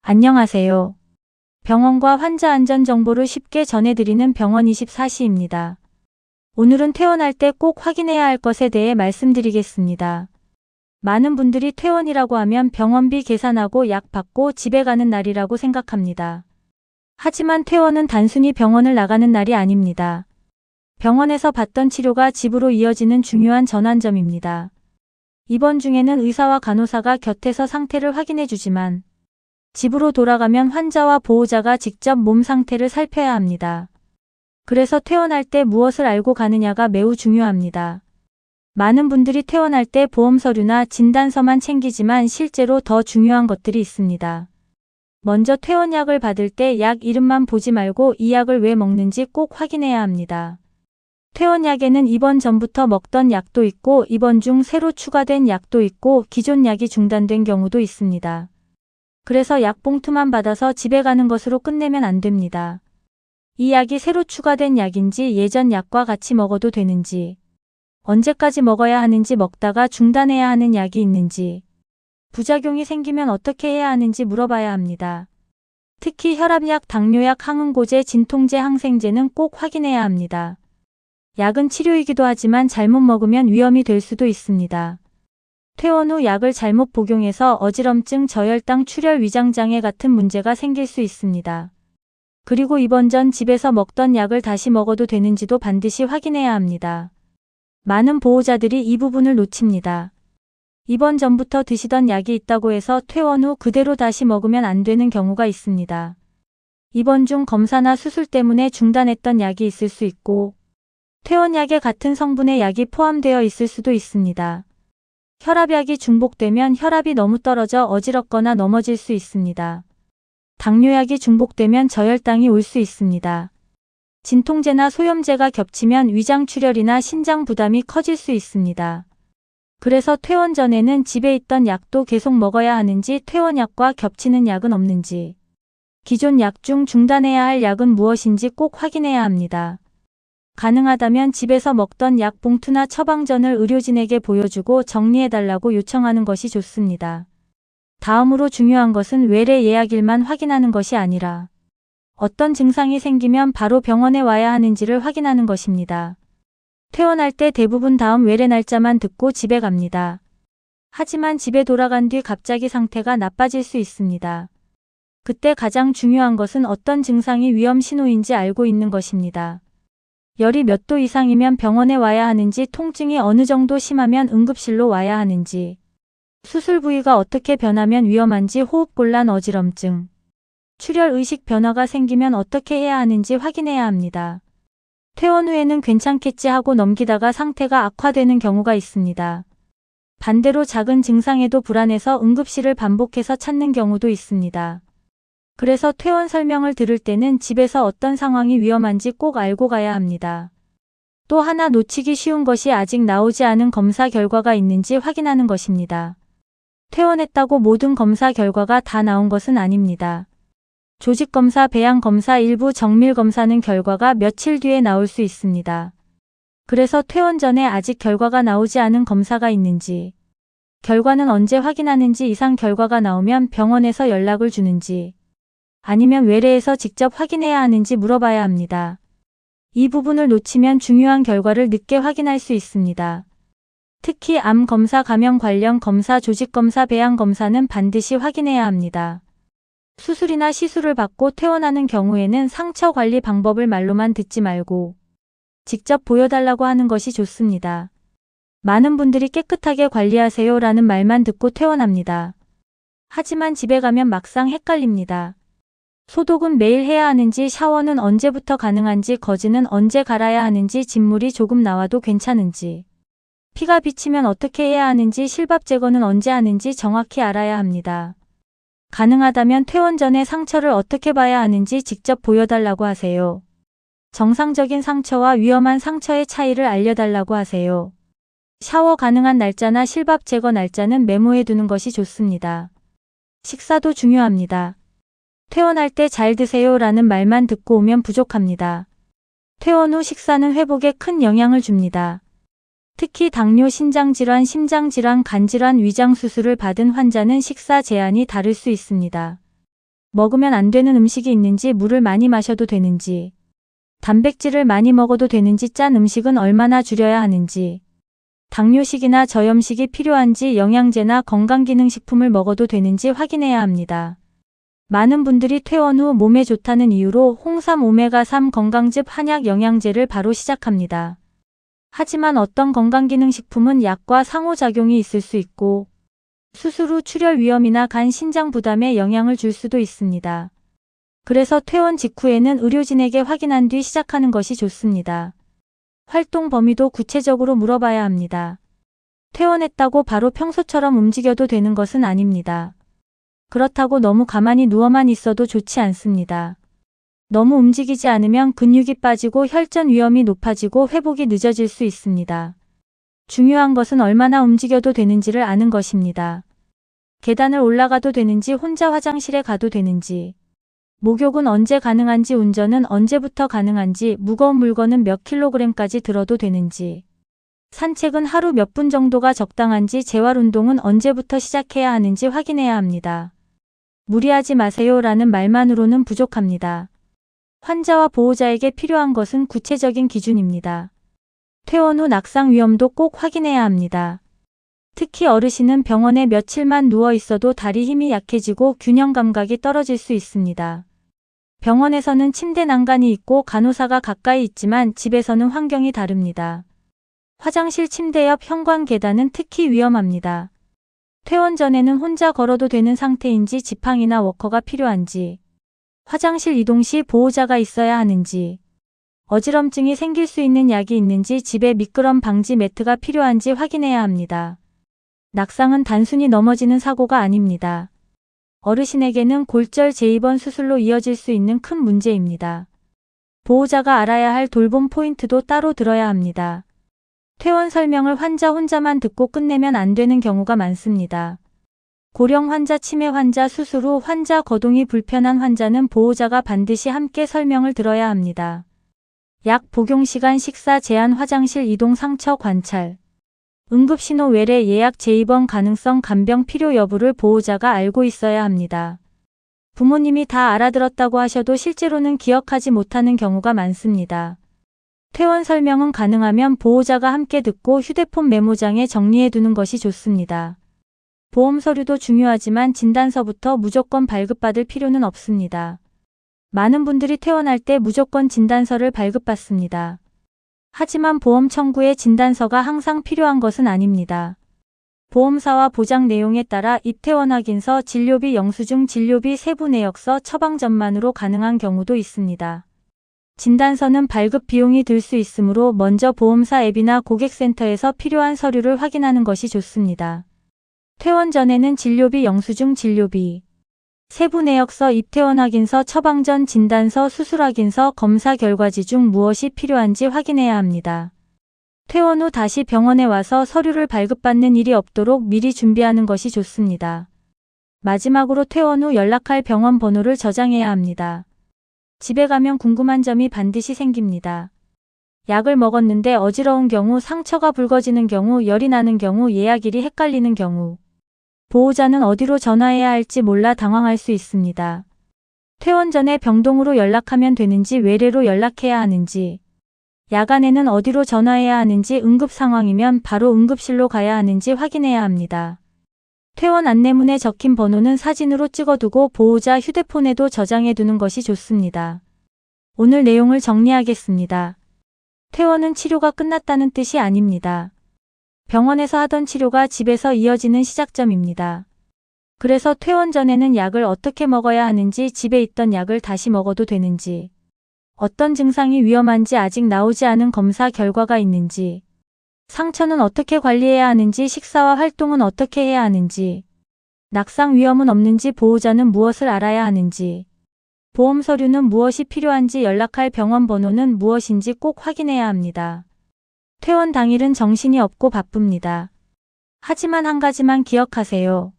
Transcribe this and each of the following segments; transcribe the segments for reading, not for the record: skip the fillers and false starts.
안녕하세요. 병원과 환자 안전 정보를 쉽게 전해드리는 병원24시입니다. 오늘은 퇴원할 때 꼭 확인해야 할 것에 대해 말씀드리겠습니다. 많은 분들이 퇴원이라고 하면 병원비 계산하고 약 받고 집에 가는 날이라고 생각합니다. 하지만 퇴원은 단순히 병원을 나가는 날이 아닙니다. 병원에서 받던 치료가 집으로 이어지는 중요한 전환점입니다. 입원 중에는 의사와 간호사가 곁에서 상태를 확인해 주지만 집으로 돌아가면 환자와 보호자가 직접 몸 상태를 살펴야 합니다. 그래서 퇴원할 때 무엇을 알고 가느냐가 매우 중요합니다. 많은 분들이 퇴원할 때 보험 서류나 진단서만 챙기지만 실제로 더 중요한 것들이 있습니다. 먼저 퇴원약을 받을 때 약 이름만 보지 말고 이 약을 왜 먹는지 꼭 확인해야 합니다. 퇴원약에는 입원 전부터 먹던 약도 있고 입원 중 새로 추가된 약도 있고 기존 약이 중단된 경우도 있습니다. 그래서 약 봉투만 받아서 집에 가는 것으로 끝내면 안 됩니다. 이 약이 새로 추가된 약인지 예전 약과 같이 먹어도 되는지, 언제까지 먹어야 하는지 먹다가 중단해야 하는 약이 있는지, 부작용이 생기면 어떻게 해야 하는지 물어봐야 합니다. 특히 혈압약, 당뇨약, 항응고제, 진통제, 항생제는 꼭 확인해야 합니다. 약은 치료이기도 하지만 잘못 먹으면 위험이 될 수도 있습니다. 퇴원 후 약을 잘못 복용해서 어지럼증, 저혈당, 출혈, 위장장애 같은 문제가 생길 수 있습니다. 그리고 입원 전 집에서 먹던 약을 다시 먹어도 되는지도 반드시 확인해야 합니다. 많은 보호자들이 이 부분을 놓칩니다. 입원 전부터 드시던 약이 있다고 해서 퇴원 후 그대로 다시 먹으면 안 되는 경우가 있습니다. 입원 중 검사나 수술 때문에 중단했던 약이 있을 수 있고 퇴원약에 같은 성분의 약이 포함되어 있을 수도 있습니다. 혈압약이 중복되면 혈압이 너무 떨어져 어지럽거나 넘어질 수 있습니다. 당뇨약이 중복되면 저혈당이 올 수 있습니다. 진통제나 소염제가 겹치면 위장출혈이나 신장 부담이 커질 수 있습니다. 그래서 퇴원 전에는 집에 있던 약도 계속 먹어야 하는지, 퇴원약과 겹치는 약은 없는지, 기존 약 중 중단해야 할 약은 무엇인지 꼭 확인해야 합니다. 가능하다면 집에서 먹던 약 봉투나 처방전을 의료진에게 보여주고 정리해달라고 요청하는 것이 좋습니다. 다음으로 중요한 것은 외래 예약일만 확인하는 것이 아니라 어떤 증상이 생기면 바로 병원에 와야 하는지를 확인하는 것입니다. 퇴원할 때 대부분 다음 외래 날짜만 듣고 집에 갑니다. 하지만 집에 돌아간 뒤 갑자기 상태가 나빠질 수 있습니다. 그때 가장 중요한 것은 어떤 증상이 위험 신호인지 알고 있는 것입니다. 열이 몇 도 이상이면 병원에 와야 하는지, 통증이 어느 정도 심하면 응급실로 와야 하는지, 수술 부위가 어떻게 변하면 위험한지, 호흡곤란, 어지럼증, 출혈, 의식 변화가 생기면 어떻게 해야 하는지 확인해야 합니다. 퇴원 후에는 괜찮겠지 하고 넘기다가 상태가 악화되는 경우가 있습니다. 반대로 작은 증상에도 불안해서 응급실을 반복해서 찾는 경우도 있습니다. 그래서 퇴원 설명을 들을 때는 집에서 어떤 상황이 위험한지 꼭 알고 가야 합니다. 또 하나 놓치기 쉬운 것이 아직 나오지 않은 검사 결과가 있는지 확인하는 것입니다. 퇴원했다고 모든 검사 결과가 다 나온 것은 아닙니다. 조직검사, 배양검사, 일부 정밀검사는 결과가 며칠 뒤에 나올 수 있습니다. 그래서 퇴원 전에 아직 결과가 나오지 않은 검사가 있는지, 결과는 언제 확인하는지, 이상 결과가 나오면 병원에서 연락을 주는지, 아니면 외래에서 직접 확인해야 하는지 물어봐야 합니다. 이 부분을 놓치면 중요한 결과를 늦게 확인할 수 있습니다. 특히 암 검사, 감염 관련 검사, 조직 검사, 배양 검사는 반드시 확인해야 합니다. 수술이나 시술을 받고 퇴원하는 경우에는 상처 관리 방법을 말로만 듣지 말고 직접 보여달라고 하는 것이 좋습니다. 많은 분들이 깨끗하게 관리하세요 라는 말만 듣고 퇴원합니다. 하지만 집에 가면 막상 헷갈립니다. 소독은 매일 해야 하는지, 샤워는 언제부터 가능한지, 거즈는 언제 갈아야 하는지, 진물이 조금 나와도 괜찮은지, 피가 비치면 어떻게 해야 하는지, 실밥 제거는 언제 하는지 정확히 알아야 합니다. 가능하다면 퇴원 전에 상처를 어떻게 봐야 하는지 직접 보여달라고 하세요. 정상적인 상처와 위험한 상처의 차이를 알려달라고 하세요. 샤워 가능한 날짜나 실밥 제거 날짜는 메모해 두는 것이 좋습니다. 식사도 중요합니다. 퇴원할 때 잘 드세요 라는 말만 듣고 오면 부족합니다. 퇴원 후 식사는 회복에 큰 영향을 줍니다. 특히 당뇨, 신장질환, 심장질환, 간질환, 위장수술을 받은 환자는 식사 제한이 다를 수 있습니다. 먹으면 안 되는 음식이 있는지, 물을 많이 마셔도 되는지, 단백질을 많이 먹어도 되는지, 짠 음식은 얼마나 줄여야 하는지, 당뇨식이나 저염식이 필요한지, 영양제나 건강기능식품을 먹어도 되는지 확인해야 합니다. 많은 분들이 퇴원 후 몸에 좋다는 이유로 홍삼 오메가3 건강즙 한약 영양제를 바로 시작합니다. 하지만 어떤 건강기능식품은 약과 상호작용이 있을 수 있고 수술 후 출혈 위험이나 간 신장 부담에 영향을 줄 수도 있습니다. 그래서 퇴원 직후에는 의료진에게 확인한 뒤 시작하는 것이 좋습니다. 활동 범위도 구체적으로 물어봐야 합니다. 퇴원했다고 바로 평소처럼 움직여도 되는 것은 아닙니다. 그렇다고 너무 가만히 누워만 있어도 좋지 않습니다. 너무 움직이지 않으면 근육이 빠지고 혈전 위험이 높아지고 회복이 늦어질 수 있습니다. 중요한 것은 얼마나 움직여도 되는지를 아는 것입니다. 계단을 올라가도 되는지, 혼자 화장실에 가도 되는지, 목욕은 언제 가능한지, 운전은 언제부터 가능한지, 무거운 물건은 몇 킬로그램까지 들어도 되는지, 산책은 하루 몇 분 정도가 적당한지, 재활운동은 언제부터 시작해야 하는지 확인해야 합니다. 무리하지 마세요 라는 말만으로는 부족합니다. 환자와 보호자에게 필요한 것은 구체적인 기준입니다. 퇴원 후 낙상 위험도 꼭 확인해야 합니다. 특히 어르신은 병원에 며칠만 누워 있어도 다리 힘이 약해지고 균형 감각이 떨어질 수 있습니다. 병원에서는 침대 난간이 있고 간호사가 가까이 있지만 집에서는 환경이 다릅니다. 화장실 침대 옆 현관 계단은 특히 위험합니다. 퇴원 전에는 혼자 걸어도 되는 상태인지, 지팡이나 워커가 필요한지, 화장실 이동 시 보호자가 있어야 하는지, 어지럼증이 생길 수 있는 약이 있는지, 집에 미끄럼 방지 매트가 필요한지 확인해야 합니다. 낙상은 단순히 넘어지는 사고가 아닙니다. 어르신에게는 골절 재입원 수술로 이어질 수 있는 큰 문제입니다. 보호자가 알아야 할 돌봄 포인트도 따로 들어야 합니다. 퇴원 설명을 환자 혼자만 듣고 끝내면 안 되는 경우가 많습니다. 고령 환자, 치매 환자, 수술 후 환자, 거동이 불편한 환자는 보호자가 반드시 함께 설명을 들어야 합니다. 약 복용 시간, 식사 제한, 화장실 이동, 상처 관찰, 응급신호 외래, 예약, 재입원 가능성, 간병 필요 여부를 보호자가 알고 있어야 합니다. 부모님이 다 알아들었다고 하셔도 실제로는 기억하지 못하는 경우가 많습니다. 퇴원 설명은 가능하면 보호자가 함께 듣고 휴대폰 메모장에 정리해 두는 것이 좋습니다. 보험 서류도 중요하지만 진단서부터 무조건 발급받을 필요는 없습니다. 많은 분들이 퇴원할 때 무조건 진단서를 발급받습니다. 하지만 보험 청구에 진단서가 항상 필요한 것은 아닙니다. 보험사와 보장 내용에 따라 입퇴원 확인서, 진료비 영수증, 진료비 세부 내역서, 처방전만으로 가능한 경우도 있습니다. 진단서는 발급 비용이 들 수 있으므로 먼저 보험사 앱이나 고객센터에서 필요한 서류를 확인하는 것이 좋습니다. 퇴원 전에는 진료비 영수증, 진료비, 세부 내역서, 입퇴원 확인서, 처방전, 진단서, 수술 확인서, 검사 결과지 중 무엇이 필요한지 확인해야 합니다. 퇴원 후 다시 병원에 와서 서류를 발급받는 일이 없도록 미리 준비하는 것이 좋습니다. 마지막으로 퇴원 후 연락할 병원 번호를 저장해야 합니다. 집에 가면 궁금한 점이 반드시 생깁니다. 약을 먹었는데 어지러운 경우, 상처가 붉어지는 경우, 열이 나는 경우, 예약일이 헷갈리는 경우, 보호자는 어디로 전화해야 할지 몰라 당황할 수 있습니다. 퇴원 전에 병동으로 연락하면 되는지, 외래로 연락해야 하는지, 야간에는 어디로 전화해야 하는지, 응급 상황이면 바로 응급실로 가야 하는지 확인해야 합니다. 퇴원 안내문에 적힌 번호는 사진으로 찍어두고 보호자 휴대폰에도 저장해 두는 것이 좋습니다. 오늘 내용을 정리하겠습니다. 퇴원은 치료가 끝났다는 뜻이 아닙니다. 병원에서 하던 치료가 집에서 이어지는 시작점입니다. 그래서 퇴원 전에는 약을 어떻게 먹어야 하는지, 집에 있던 약을 다시 먹어도 되는지, 어떤 증상이 위험한지, 아직 나오지 않은 검사 결과가 있는지, 상처는 어떻게 관리해야 하는지, 식사와 활동은 어떻게 해야 하는지, 낙상 위험은 없는지, 보호자는 무엇을 알아야 하는지, 보험 서류는 무엇이 필요한지, 연락할 병원 번호는 무엇인지 꼭 확인해야 합니다. 퇴원 당일은 정신이 없고 바쁩니다. 하지만 한 가지만 기억하세요.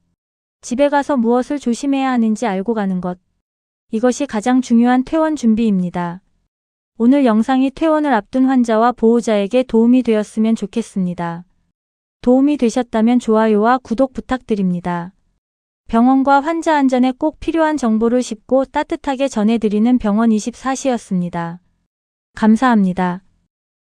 집에 가서 무엇을 조심해야 하는지 알고 가는 것. 이것이 가장 중요한 퇴원 준비입니다. 오늘 영상이 퇴원을 앞둔 환자와 보호자에게 도움이 되었으면 좋겠습니다. 도움이 되셨다면 좋아요와 구독 부탁드립니다. 병원과 환자 안전에 꼭 필요한 정보를 쉽고 따뜻하게 전해드리는 병원 24시였습니다. 감사합니다.